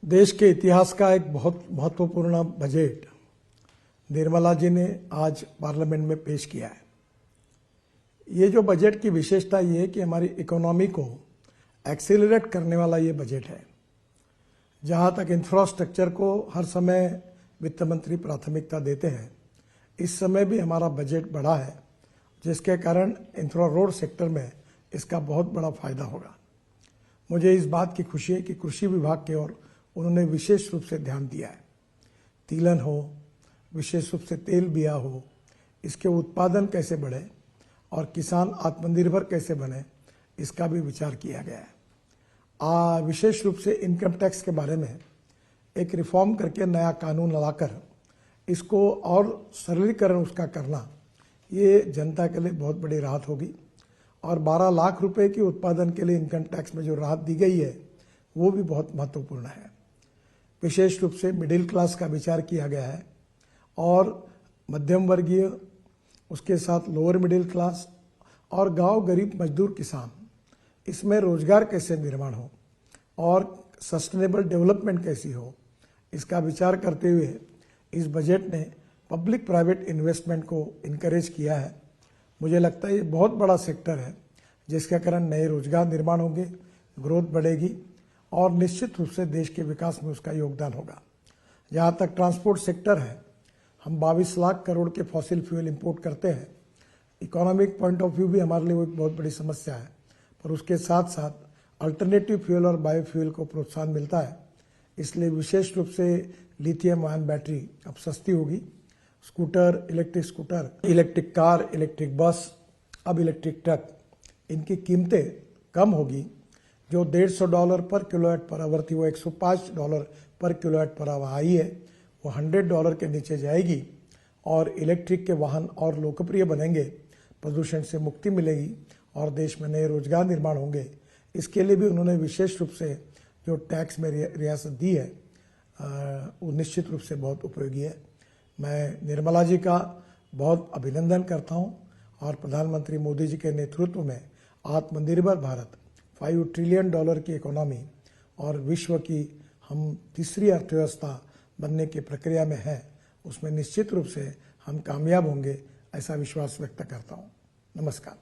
देश के इतिहास का एक बहुत महत्वपूर्ण बजट निर्मला जी ने आज पार्लियामेंट में पेश किया है। ये जो बजट की विशेषता ये है कि हमारी इकोनॉमी को एक्सेलरेट करने वाला ये बजट है। जहाँ तक इंफ्रास्ट्रक्चर को हर समय वित्त मंत्री प्राथमिकता देते हैं, इस समय भी हमारा बजट बढ़ा है, जिसके कारण इंफ्रा रोड सेक्टर में इसका बहुत बड़ा फायदा होगा। मुझे इस बात की खुशी है कि कृषि विभाग की ओर उन्होंने विशेष रूप से ध्यान दिया है। तिलहन हो, विशेष रूप से तेल बिया हो, इसके उत्पादन कैसे बढ़े और किसान आत्मनिर्भर कैसे बने, इसका भी विचार किया गया है। विशेष रूप से इनकम टैक्स के बारे में एक रिफॉर्म करके नया कानून लाकर इसको और सरलीकरण उसका करना, ये जनता के लिए बहुत बड़ी राहत होगी। और 12 लाख रुपए की उत्पादन के लिए इनकम टैक्स में जो राहत दी गई है, वो भी बहुत महत्वपूर्ण है। विशेष रूप से मिडिल क्लास का विचार किया गया है और मध्यम वर्गीय, उसके साथ लोअर मिडिल क्लास और गांव गरीब मजदूर किसान, इसमें रोजगार कैसे निर्माण हो और सस्टेनेबल डेवलपमेंट कैसी हो, इसका विचार करते हुए इस बजट ने पब्लिक प्राइवेट इन्वेस्टमेंट को इनकरेज किया है। मुझे लगता है ये बहुत बड़ा सेक्टर है, जिसके कारण नए रोजगार निर्माण होंगे, ग्रोथ बढ़ेगी और निश्चित रूप से देश के विकास में उसका योगदान होगा। जहाँ तक ट्रांसपोर्ट सेक्टर है, हम 22 लाख करोड़ के फॉसिल फ्यूल इंपोर्ट करते हैं। इकोनॉमिक पॉइंट ऑफ व्यू भी हमारे लिए वो एक बहुत बड़ी समस्या है, पर उसके साथ साथ अल्टरनेटिव फ्यूल और बायोफ्यूल को प्रोत्साहन मिलता है। इसलिए विशेष रूप से लिथियम आयन बैटरी अब सस्ती होगी। Scooter, electric car, electric bus, अब इलेक्ट्रिक ट्रक, इनकी कीमतें कम होगी। जो $150 पर किलोवाट पर आवर थी, वो $105 पर किलोवाट पर आवर आई है, वो $100 के नीचे जाएगी और इलेक्ट्रिक के वाहन और लोकप्रिय बनेंगे, प्रदूषण से मुक्ति मिलेगी और देश में नए रोजगार निर्माण होंगे। इसके लिए भी उन्होंने विशेष रूप से जो टैक्स में रियासत दी है, वो निश्चित रूप से बहुत उपयोगी है। मैं निर्मला जी का बहुत अभिनंदन करता हूं और प्रधानमंत्री मोदी जी के नेतृत्व में आत्मनिर्भर भारत, $5 ट्रिलियन की इकोनॉमी और विश्व की हम तीसरी अर्थव्यवस्था बनने की प्रक्रिया में है, उसमें निश्चित रूप से हम कामयाब होंगे, ऐसा विश्वास व्यक्त करता हूं। नमस्कार।